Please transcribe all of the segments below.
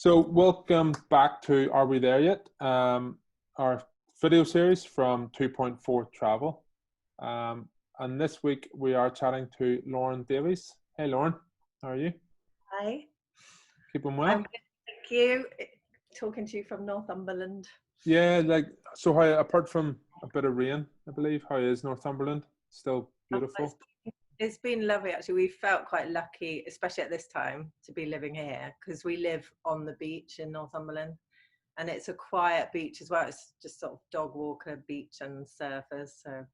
So welcome back to Are We There Yet? Our video series from 2.4 Travel. And this week we are chatting to Lauren Davies. Hey Lauren, how are you? Hi. Keeping well? I'm good, thank you. Talking to you from Northumberland. Yeah, so how, apart from a bit of rain, I believe, how is Northumberland? Still beautiful? It's been lovely actually. We felt quite lucky, especially at this time, to be living here because we live on the beach in Northumberland and it's a quiet beach as well. It's just sort of dog walker beach and surfers. So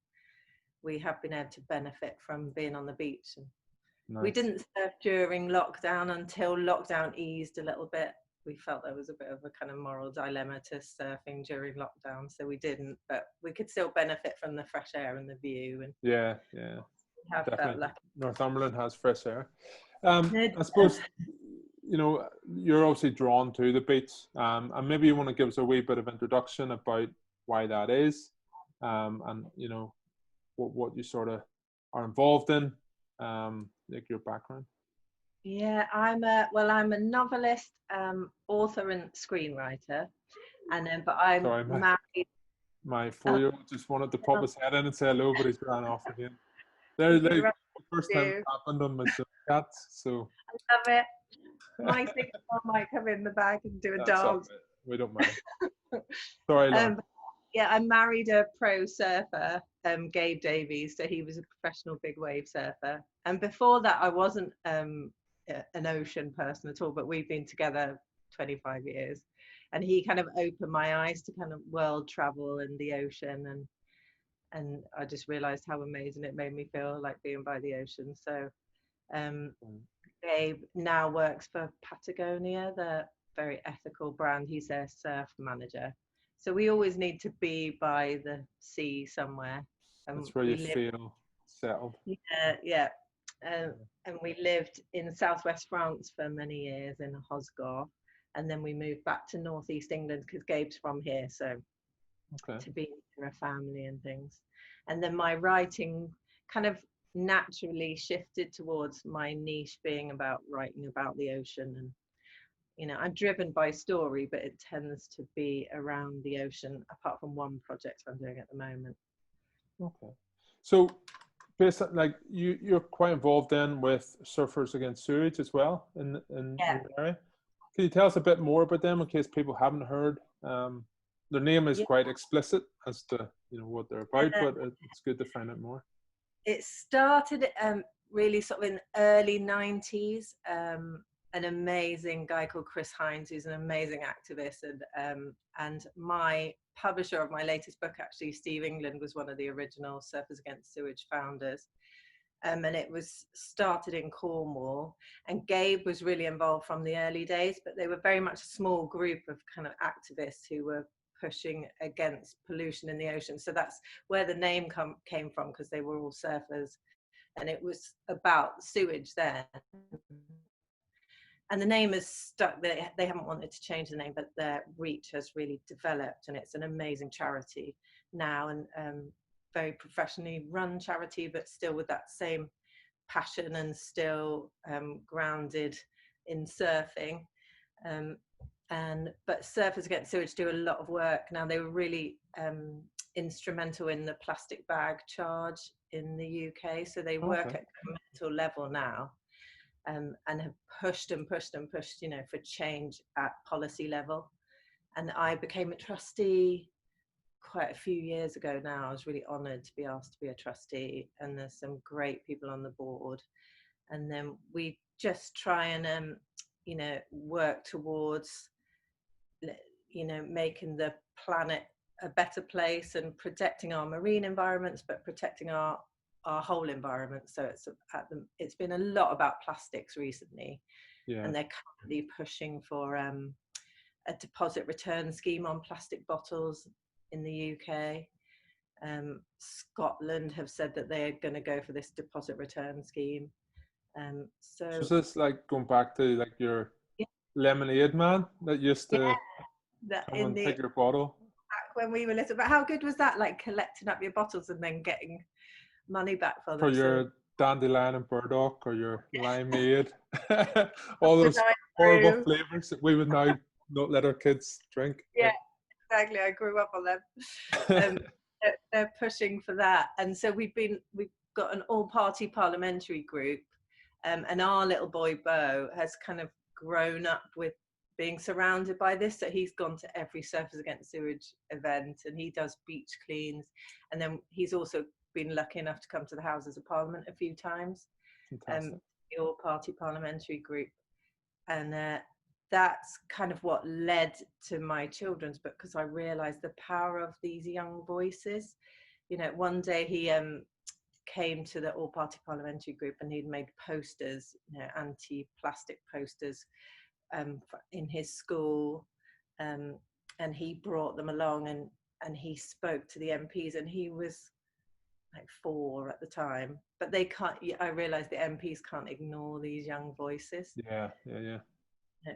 we have been able to benefit from being on the beach. Nice. We didn't surf during lockdown until lockdown eased a little bit. We felt there was a bit of a kind of moral dilemma to surfing during lockdown, so we didn't, but we could still benefit from the fresh air and the view. And yeah, have definitely. felt lucky. Northumberland has fresh air. I suppose, you're obviously drawn to the beach, and maybe you want to give us a wee bit of introduction about why that is, and what you sort of are involved in, like your background. Yeah, I'm a novelist, author and screenwriter, but I'm married. My 4-year-old just wanted to pop his head in and say hello, but he's ran off again. The first time it happened on my cats, so I love it. My signal might come in the bag and do a dance. We don't mind. Sorry, Lauren. I married a pro surfer, Gabe Davies, so he was a professional big wave surfer. And before that, I wasn't an ocean person at all, but we've been together 25 years. And he kind of opened my eyes to kind of world travel and the ocean. And I just realized how amazing it made me feel, like being by the ocean. So Gabe now works for Patagonia, the very ethical brand. He's their surf manager. So we always need to be by the sea somewhere. That's where you feel settled. Yeah. And we lived in southwest France for many years in Hosgor. And then we moved back to northeast England because Gabe's from here. So to be near a family and things. And then my writing kind of naturally shifted towards my niche being about writing about the ocean. And I'm driven by story, but it tends to be around the ocean, apart from one project I'm doing at the moment. Okay. So basically, like you're quite involved then with Surfers Against Sewage as well in the area. Can you tell us a bit more about them in case people haven't heard? Their name is quite explicit as to what they're about, but it's good to find out more. It started really sort of in the early 90s. An amazing guy called Chris Hines, who's an amazing activist, and my publisher of my latest book, actually, Steve England, was one of the original Surfers Against Sewage founders. And it was started in Cornwall, and Gabe was really involved from the early days, but they were very much a small group of kind of activists who were pushing against pollution in the ocean. So that's where the name came from, because they were all surfers, and it was about sewage then. And the name is stuck. They haven't wanted to change the name, but their reach has really developed, and it's an amazing charity now, and very professionally run charity, but still with that same passion and still grounded in surfing. But Surfers Against Sewage do a lot of work now. They were really instrumental in the plastic bag charge in the UK, so they work at governmental level now. And have pushed and pushed and pushed, for change at policy level. And I became a trustee quite a few years ago now. I was really honoured to be asked to be a trustee, and there's some great people on the board. And then we just try and, work towards, making the planet a better place and protecting our marine environments, but protecting our whole environment. So it's been a lot about plastics recently, and they're currently pushing for a deposit return scheme on plastic bottles in the UK. Scotland have said that they're going to go for this deposit return scheme. So is this like going back to like your lemonade man that used to come and take your bottle back when we were little? But how good was that, like collecting up your bottles and then getting money back for your dandelion and burdock or your limeade? All those horrible flavors that we would now not let our kids drink. Yeah, exactly. I grew up on them. They're pushing for that, and so we've got an all-party parliamentary group, and our little boy Bo has kind of grown up with being surrounded by this. So he's gone to every Surfers Against Sewage event, and he does beach cleans, and then he's also been lucky enough to come to the Houses of Parliament a few times. The all-party parliamentary group, and that's kind of what led to my children's book, because I realized the power of these young voices. You know, one day he came to the all-party parliamentary group, and he'd made posters, you know, anti-plastic posters in his school, and he brought them along, and he spoke to the MPs, and he was like 4 at the time, but they can't. I realized the MPs can't ignore these young voices. Yeah.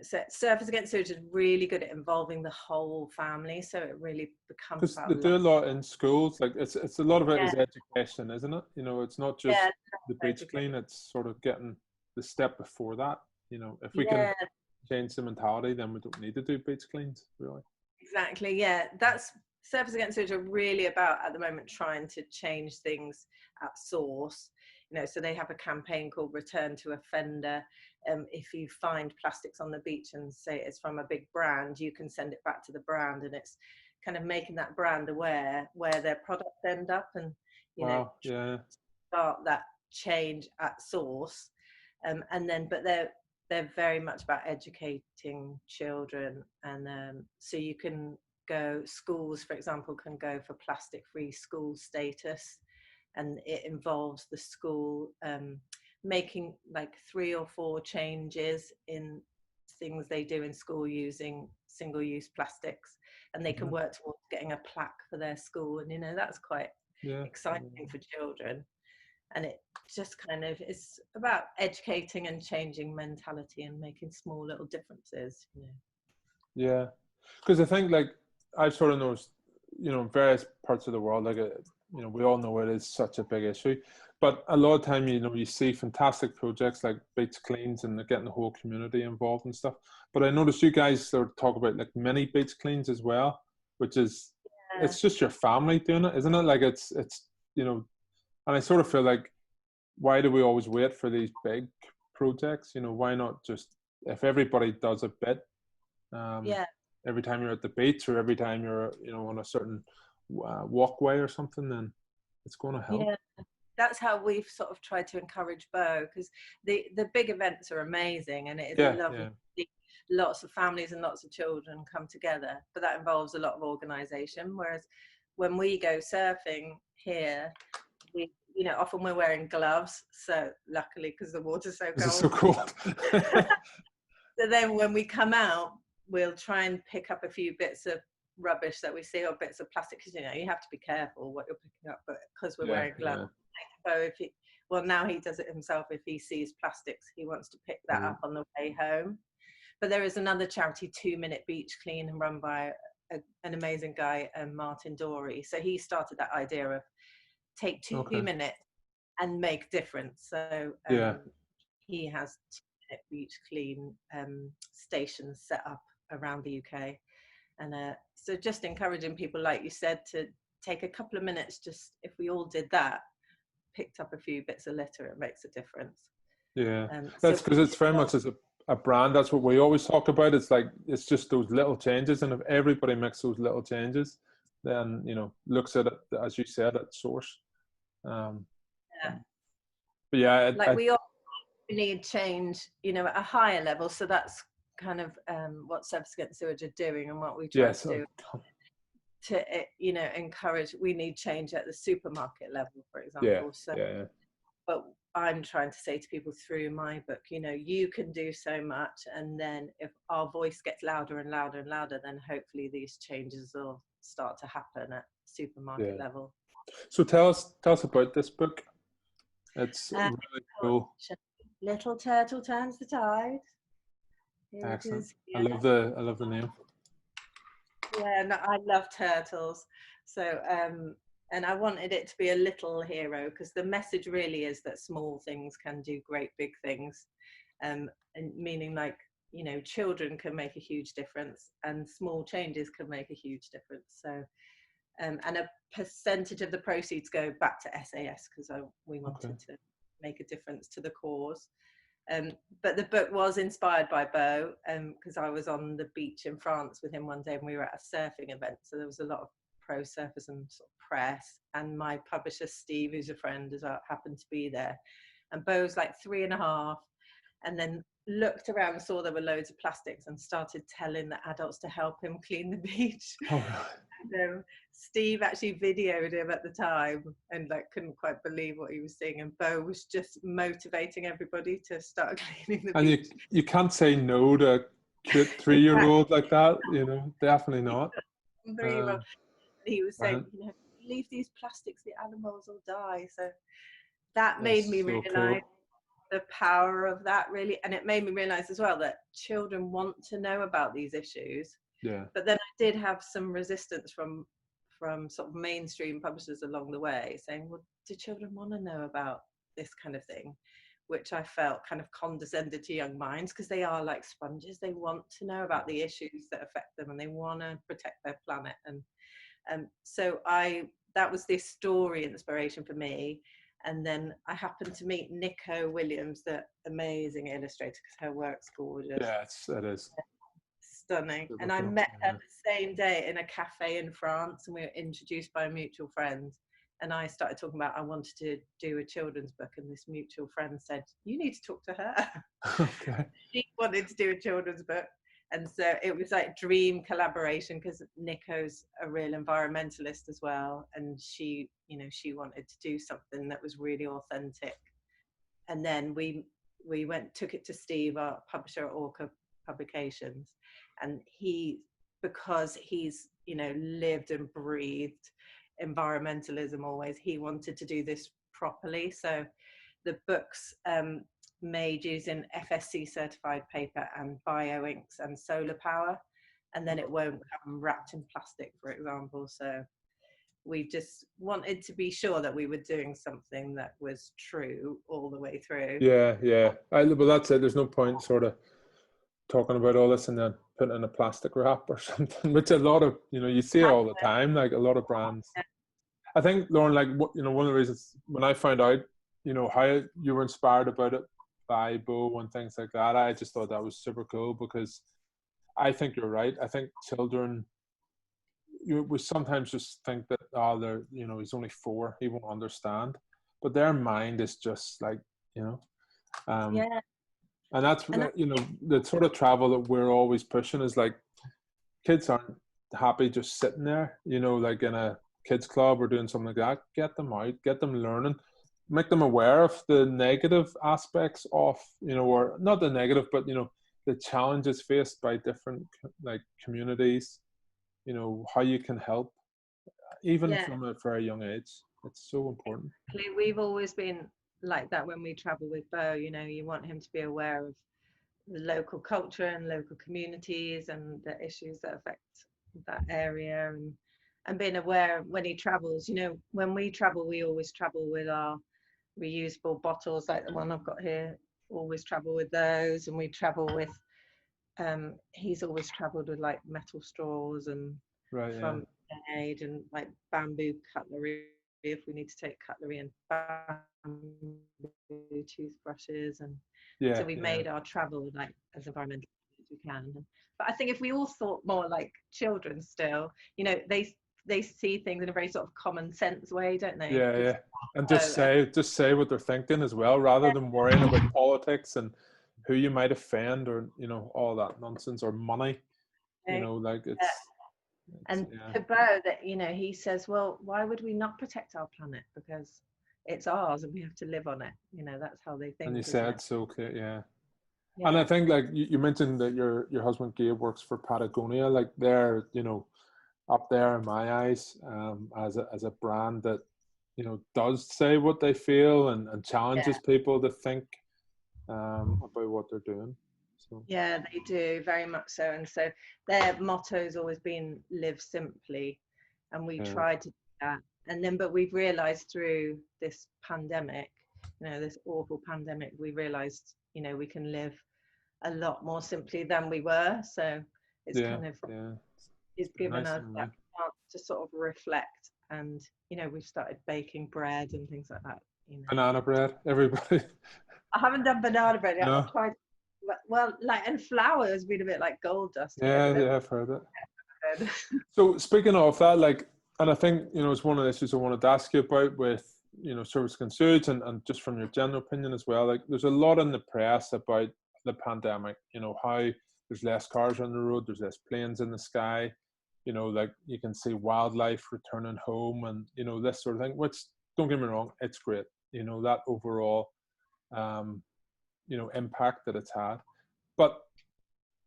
So Surfers Against Sewage is really good at involving the whole family, so it really becomes about. Because they do a lot in schools. Like it's a lot of it is education, isn't it? You know, it's not just the beach clean. It's sort of getting the step before that. You know, if we can change the mentality, then we don't need to do beach cleans, really. Exactly. Yeah, that's Surfers Against Sewage are really about at the moment trying to change things at source. You know, so they have a campaign called Return to Offender. If you find plastics on the beach and say it's from a big brand, you can send it back to the brand, and it's kind of making that brand aware where their products end up, and you know, start that change at source. And then, but they're very much about educating children, and so you can go, schools for example can go for plastic free school status, and it involves the school making like 3 or 4 changes in things they do in school using single-use plastics, and they can work towards getting a plaque for their school, and you know, that's quite exciting for children. And it just kind of is about educating and changing mentality and making small little differences, you know. Yeah, because I think, like, I've sort of noticed, you know, in various parts of the world, like, you know, we all know it is such a big issue, but a lot of time, you know, you see fantastic projects like beach cleans and getting the whole community involved and stuff. But I noticed you guys sort of talk about like mini beach cleans as well, which is, it's just your family doing it, isn't it? Like it's, you know, and I sort of feel like, why do we always wait for these big projects? You know, why not just, if everybody does a bit, every time you're at the beach or every time you're, you know, on a certain walkway or something, then it's going to help. Yeah, that's how we've sort of tried to encourage Bo, because the big events are amazing, and it is lovely to see lots of families and lots of children come together, but that involves a lot of organisation. Whereas when we go surfing here, we, you know, often we're wearing gloves, so luckily, because the water's so cold. It's so cold. So then when we come out, we'll try and pick up a few bits of rubbish that we see, or bits of plastic, because you know, you have to be careful what you're picking up, but because we're wearing gloves. So if he, well, now he does it himself. If he sees plastics, he wants to pick that up on the way home. But there is another charity, 2 Minute Beach Clean, and run by an amazing guy, Martin Dory. So he started that idea of take 2 minutes and make difference. So he has 2 Minute Beach Clean stations set up around the UK, and so just encouraging people, like you said, to take a couple of minutes. Just if we all did that, picked up a few bits of litter, it makes a difference. That's because it's very much as a brand. That's what we always talk about. It's like, it's just those little changes, and if everybody makes those little changes, then, you know, looks at it, as you said, at source. But yeah, like we all need change, you know, at a higher level. So that's kind of what Surfers Against Sewage are doing, and what we try to do to, you know, encourage. We need change at the supermarket level, for example. But I'm trying to say to people through my book, you know, you can do so much, and then if our voice gets louder and louder and louder, then hopefully these changes will start to happen at supermarket level. So tell us about this book. It's really cool. Little Turtle Turns the Tide. Excellent. I love the name. Yeah, no, I love turtles. So and I wanted it to be a little hero, because the message really is that small things can do great big things, and meaning like you know, children can make a huge difference, and small changes can make a huge difference. So and a percentage of the proceeds go back to SAS, because we wanted to make a difference to the cause. But the book was inspired by Beau, because I was on the beach in France with him one day, and we were at a surfing event, so there was a lot of pro surfers and sort of press, and my publisher Steve, who's a friend as well, happened to be there, and Beau's like 3.5, and then looked around and saw there were loads of plastics and started telling the adults to help him clean the beach. Oh, really? And, Steve actually videoed him at the time and like couldn't quite believe what he was seeing, and Beau was just motivating everybody to start cleaning the beach. And you can't say no to a cute 3-year-old like that, you know, definitely not. 3-year-old. He was saying, Right. you know, leave these plastics, the animals will die. So that That's made me so realize cool. the power of that, really. And it made me realize as well that children want to know about these issues. Yeah. But then I did have some resistance from sort of mainstream publishers along the way, saying, well, do children want to know about this kind of thing? Which I felt kind of condescended to young minds, because they are like sponges. They want to know about the issues that affect them, and they want to protect their planet. And so that was this story inspiration for me. And then I happened to meet Nico Williams, the amazing illustrator, because her work's gorgeous. Yes, it is. Stunning. And I met her the same day in a cafe in France, and we were introduced by a mutual friend. And I started talking about I wanted to do a children's book, and this mutual friend said, you need to talk to her. Okay. She wanted to do a children's book. And so it was like dream collaboration, because Nico's a real environmentalist as well. And she, you know, she wanted to do something that was really authentic. And then we took it to Steve, our publisher at Orca Publications. And because he's, you know, lived and breathed environmentalism always, he wanted to do this properly. So the book's made using FSC certified paper and bio inks and solar power, and then it won't come wrapped in plastic, for example. So we just wanted to be sure that we were doing something that was true all the way through. Yeah, yeah. Well, that's it. There's no point sort of talking about all this and then putting in a plastic wrap or something, which a lot of, you know, you see it all the time, like a lot of brands. I think, Lauren, like, you know, one of the reasons when I found out, you know, how you were inspired about it by Beau and things like that, I just thought that was super cool, because I think you're right. I think children, we sometimes just think that, they're, you know, he's only 4, he won't understand, but their mind is just like, you know, Yeah. and that's, you know, the sort of travel that we're always pushing is like, kids aren't happy just sitting there, you know, like in a kids club or doing something like that. Get them out, get them learning, make them aware of the negative aspects of, you know, or not the negative, but, you know, the challenges faced by different like communities, you know, how you can help, even from a very young age. It's so important. We've always been like that when we travel with Beau. You know, you want him to be aware of the local culture and local communities and the issues that affect that area, and being aware when he travels. You know, when we travel, we always travel with our reusable bottles, like the one I've got here. Always travel with those, and we travel with he's always traveled with like metal straws and from aid and like bamboo cutlery if we need to take cutlery, and bamboo toothbrushes, and so we made our travel like as environmental as we can. But I think if we all thought more like children still, you know, they see things in a very sort of common sense way, don't they? Yeah. And just say what they're thinking as well, rather than worrying about politics and who you might offend, or, you know, all that nonsense, or money, you know, like it's and to Beau, that, you know, he says, well, why would we not protect our planet, because it's ours and we have to live on it, you know. That's how they think. And you said so clear. And I think, like you mentioned that your husband Gabe works for Patagonia, like they're, you know, up there in my eyes, as a brand that, you know, does say what they feel and challenges people to think about what they're doing. So yeah, they do, very much so. And so their motto's always been live simply, and we tried to do that. And then, but we've realized through this pandemic, you know, this awful pandemic, we realized, you know, we can live a lot more simply than we were. So it's kind of, it's given nice us that chance to sort of reflect. And, you know, we've started baking bread and things like that. You know. Banana bread, everybody. I haven't done banana bread yet. No. I've tried, well, like, and flour has been a bit like gold dust Yeah, here. yeah, I've heard it. So speaking of that, like, and I think, you know, it's one of the issues I wanted to ask you about with, you know, Surfers Against Sewage, and just from your general opinion as well, like, there's a lot in the press about the pandemic, you know, how there's less cars on the road, there's less planes in the sky, you know, like, you can see wildlife returning home and, you know, this sort of thing, which, don't get me wrong, it's great, you know, that overall, you know, impact that it's had. But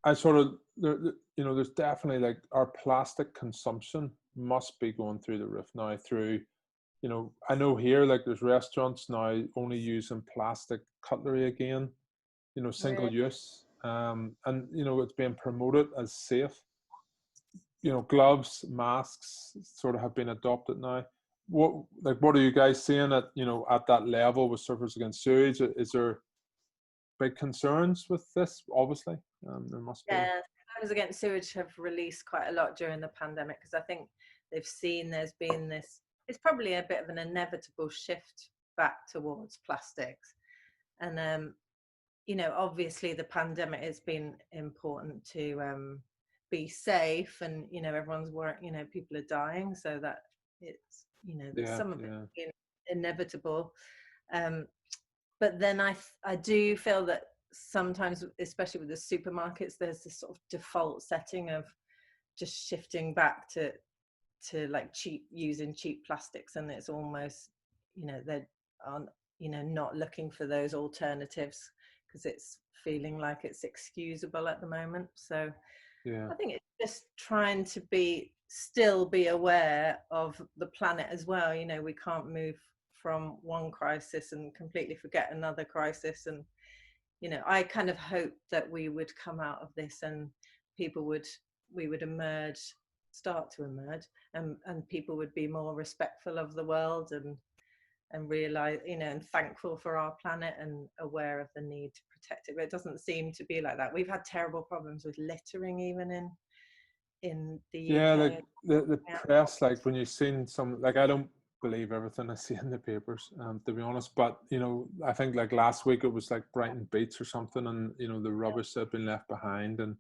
I sort of, you know, there's definitely, like, our plastic consumption must be going through the roof now through, you know, I know here, like, there's restaurants now only using plastic cutlery again, you know, single use. And, you know, it's being promoted as safe. You know, gloves, masks sort of have been adopted now. What are you guys seeing at, you know, at that level with Surfers Against Sewage? Is there big concerns with this? Obviously, there must be. Yeah, Surfers Against Sewage have released quite a lot during the pandemic because I think they've seen there's been this, it's probably a bit of an inevitable shift back towards plastics. And, you know, obviously the pandemic has been important to be safe, and, you know, everyone's worried, you know, people are dying, so that it's, you know, that some of it being inevitable. But then I do feel that sometimes, especially with the supermarkets, there's this sort of default setting of just shifting back to like using cheap plastics, and it's almost, you know, they're on, you know, not looking for those alternatives because it's feeling like it's excusable at the moment. So I think it's just trying to still be aware of the planet as well. You know, we can't move from one crisis and completely forget another crisis. And, you know, I kind of hope that we would come out of this and we would start to emerge, and people would be more respectful of the world and realize, you know, and thankful for our planet and aware of the need to protect it. But it doesn't seem to be like that. We've had terrible problems with littering even in the UK. Like the press, like, when you've seen some, like, I don't believe everything I see in the papers, to be honest, but, you know, I think, like, last week it was like Brighton Beach or something, and, you know, the rubbish that had been left behind, and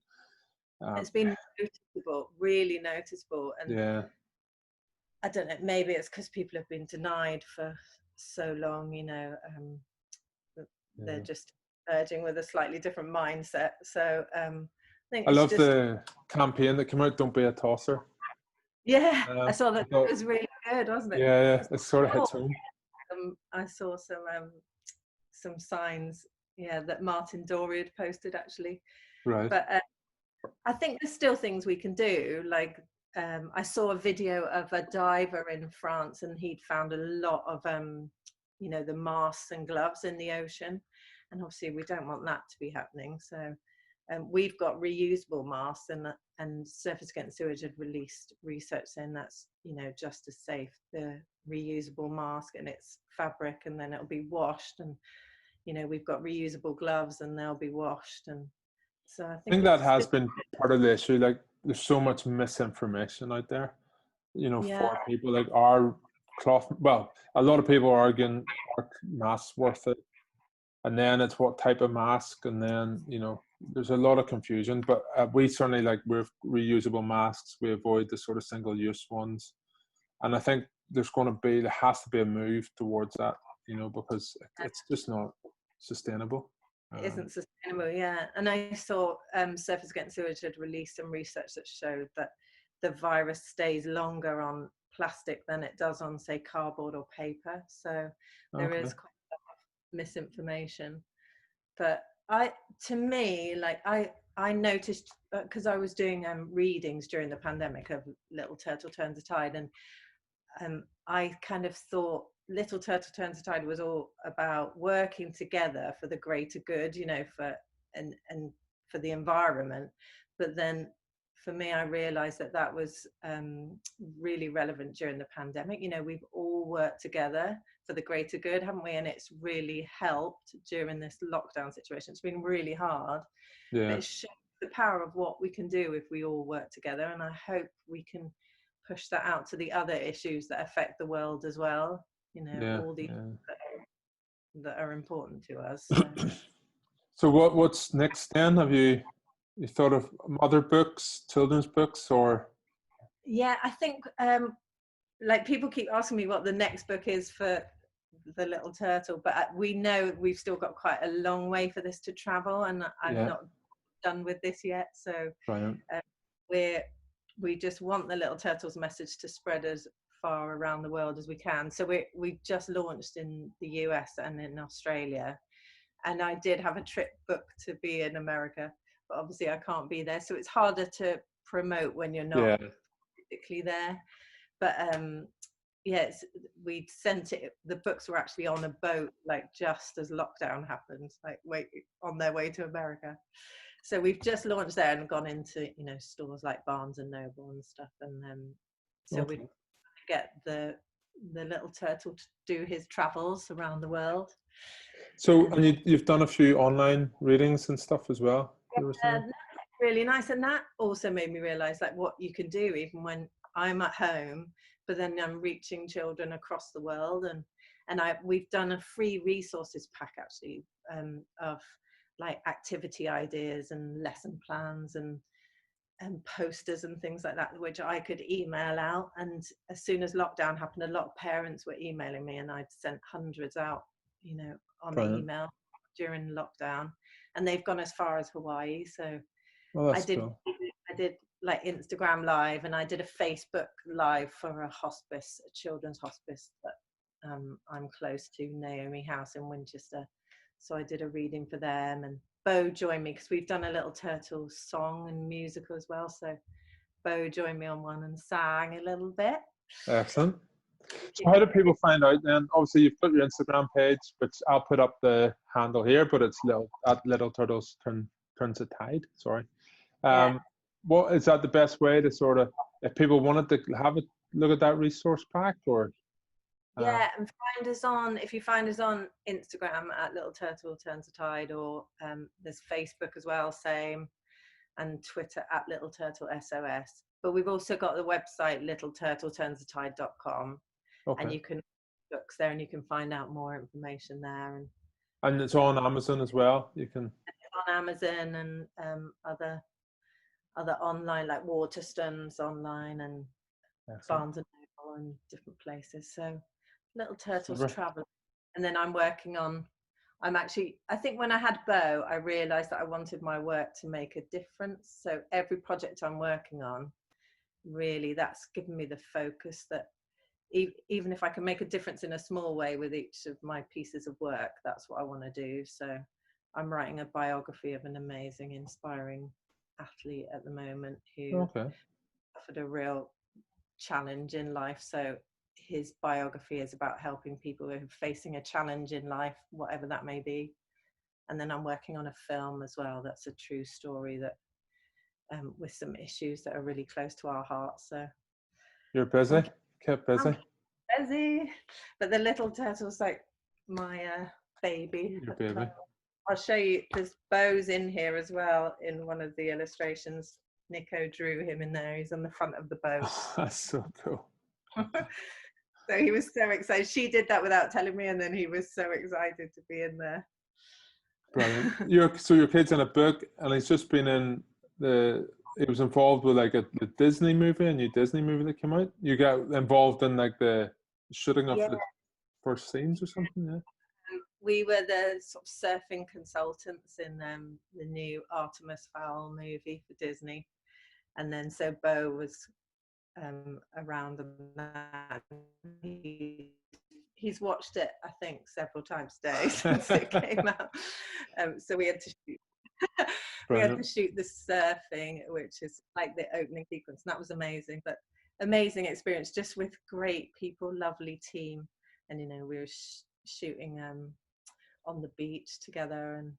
it's been noticeable, really noticeable. And I don't know, maybe it's because people have been denied for so long, you know, they're just emerging with a slightly different mindset. So I love the campaign that came out, "Don't be a tosser." Yeah, I saw that. It was really good, wasn't it? Yeah, it sort of hits home. I saw some signs, that Martin Dorey had posted, actually. Right. But I think there's still things we can do. Like, I saw a video of a diver in France, and he'd found a lot of, you know, the masks and gloves in the ocean. And obviously we don't want that to be happening. So we've got reusable masks, and Surfers Against Sewage had released research saying that's, you know, just as safe, the reusable mask, and it's fabric, and then it'll be washed. And, you know, we've got reusable gloves, and they'll be washed. And so I think that has been part of the issue. Like, there's so much misinformation out there, you know, for people. Like, our cloth, well, a lot of people are arguing, are masks worth it? And then it's what type of mask, and then, you know, there's a lot of confusion. But we certainly, like, with reusable masks, we avoid the sort of single-use ones. And I think there has to be a move towards that, you know, because it's just not sustainable. It isn't sustainable, yeah. And I saw Surfers Against Sewage had released some research that showed that the virus stays longer on plastic than it does on, say, cardboard or paper. So there is quite a lot of misinformation. But to me, like, I noticed, because I was doing readings during the pandemic of Little Turtle Turns the Tide, and I kind of thought Little Turtle Turns the Tide was all about working together for the greater good, you know, and for the environment. But then for me, I realized that that was really relevant during the pandemic. You know, we've all worked together for the greater good, haven't we? And it's really helped during this lockdown situation. It's been really hard, but it shows the power of what we can do if we all work together. And I hope we can push that out to the other issues that affect the world as well. You know, all these that are important to us. So. So what's next then? Have you thought of other books, children's books, or? Yeah, I think like people keep asking me what the next book is for the little turtle, but we know we've still got quite a long way for this to travel, and I'm not done with this yet. So we just want the little turtle's message to spread as far around the world as we can. So we just launched in the US and in Australia. And I did have a trip booked to be in America, but obviously I can't be there. So it's harder to promote when you're not physically there. But yes, we sent it. The books were actually on a boat, like just as lockdown happened, like on their way to America. So we've just launched there and gone into, you know, stores like Barnes and Noble and stuff. And so we get the little turtle to do his travels around the world. So, and you've done a few online readings and stuff as well. Really nice, and that also made me realize like what you can do even when I'm at home, but then I'm reaching children across the world. And we've done a free resources pack actually of like activity ideas and lesson plans and posters and things like that, which I could email out. And as soon as lockdown happened, a lot of parents were emailing me, and I'd sent hundreds out, you know, on email during lockdown, and they've gone as far as Hawaii. So I did like Instagram live, and I did a Facebook live for a hospice, a children's hospice that I'm close to, Naomi House in Winchester. So I did a reading for them, and Bo joined me because we've done a little turtle song and musical as well. So Bo joined me on one and sang a little bit. Excellent. So how do people find out then? Obviously you've got your Instagram page, which I'll put up the handle here, but it's little turtles turns a tide. Sorry. What is that the best way to sort of, if people wanted to have a look at that resource pack, or? Yeah, and find us on, if you find us on Instagram at Little Turtle Turns a Tide, or there's Facebook as well, same, and Twitter at Little Turtle SOS. But we've also got the website littleturtleturnstatide.com, and you can books there, and you can find out more information there. And it's on Amazon as well. You can. It's on Amazon and other online, like Waterstones online and Barnes and Noble and different places. So Little Turtles travel. And then I'm working on, I think when I had Bo, I realized that I wanted my work to make a difference. So every project I'm working on, really, that's given me the focus that even if I can make a difference in a small way with each of my pieces of work, that's what I want to do. So I'm writing a biography of an amazing, inspiring athlete at the moment who suffered a real challenge in life. So his biography is about helping people who are facing a challenge in life, whatever that may be. And then I'm working on a film as well that's a true story that with some issues that are really close to our hearts. So you're busy. Kept busy. I'm busy, but the little turtle's like my baby. Your baby. I'll show you, there's Bo's in here as well in one of the illustrations. Nico drew him in there. He's on the front of the boat. That's so cool. So he was so excited. She did that without telling me, and then he was so excited to be in there. Brilliant. So your kid's in a book, and he's just been in he was involved with like a Disney movie, a new Disney movie that came out. You got involved in like the shooting of the first scenes or something, yeah? We were the sort of surfing consultants in the new Artemis Fowl movie for Disney. And then so Bo was around that. He's watched it, I think, several times today since it came out. So we had to shoot. We had to shoot the surfing, which is like the opening sequence, and that was amazing. But amazing experience, just with great people, lovely team, and you know we were shooting on the beach together, and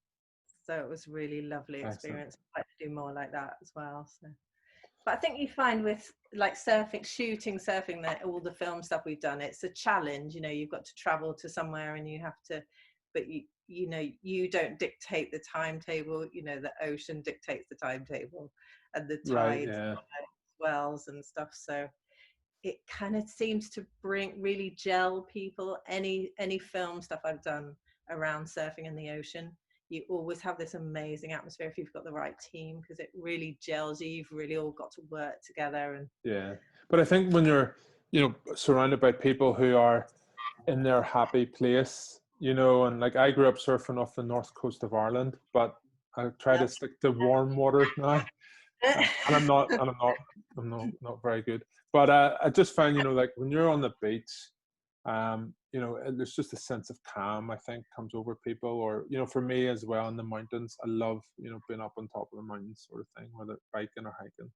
so it was really lovely experience. I'd like to do more like that as well. So But I think you find with like shooting surfing, that all the film stuff we've done, it's a challenge. You know, you've got to travel to somewhere and you have to, but you know, you don't dictate the timetable. You know, the ocean dictates the timetable and the Right, tides, yeah. swells and stuff. So it kind of seems to really gel people. Any film stuff I've done around surfing in the ocean, you always have this amazing atmosphere if you've got the right team, because it really gels you. You've really all got to work together. And Yeah. But I think when you're, you know, surrounded by people who are in their happy place, you know, and like I grew up surfing off the north coast of Ireland, but I try to stick to warm water now. And I'm not very good. But I just find, you know, like when you're on the beach, you know, there's just a sense of calm, I think, comes over people. Or, you know, for me as well, in the mountains, I love, you know, being up on top of the mountains sort of thing, whether biking or hiking.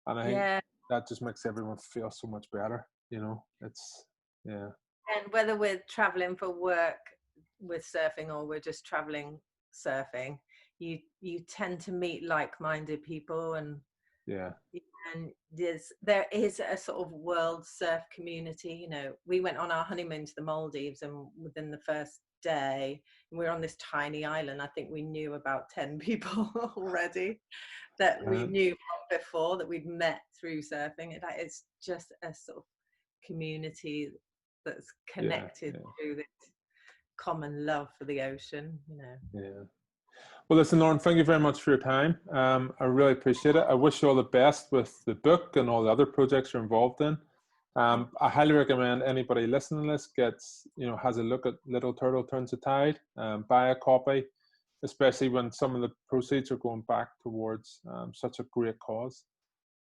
And I think yeah, that just makes everyone feel so much better, you know. It's, yeah. and whether we're traveling for work with surfing or we're just traveling surfing, you tend to meet like-minded people. Yeah. And there is a sort of world surf community. You know, we went on our honeymoon to the Maldives, and within the first day, we were on this tiny island. I think we knew about 10 people already that we knew from before, that we'd met through surfing. It's just a sort of community that's connected through this common love for the ocean, you know. Yeah. Well, listen, Lauren, thank you very much for your time. I really appreciate it. I wish you all the best with the book and all the other projects you're involved in. I highly recommend anybody listening to this gets, you know, has a look at Little Turtle Turns the Tide. Buy a copy, especially when some of the proceeds are going back towards such a great cause.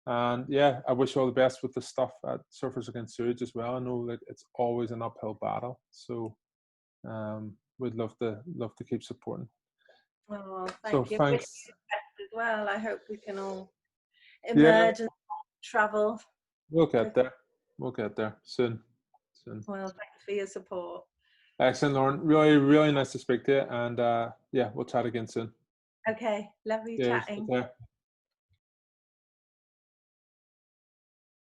And yeah, I wish you all the best with the stuff at Surfers Against Sewage as well. I know that it's always an uphill battle, so we'd love to keep supporting. Oh, So thank you. Wish thanks. you the best as well. I hope we can all Yeah, emerge and travel. we'll get there. We'll get there soon. Soon. Well, thanks for your support. Excellent, Lauren. Really, really nice to speak to you. And yeah, we'll chat again soon. Okay, lovely Cheers. Take chatting. care.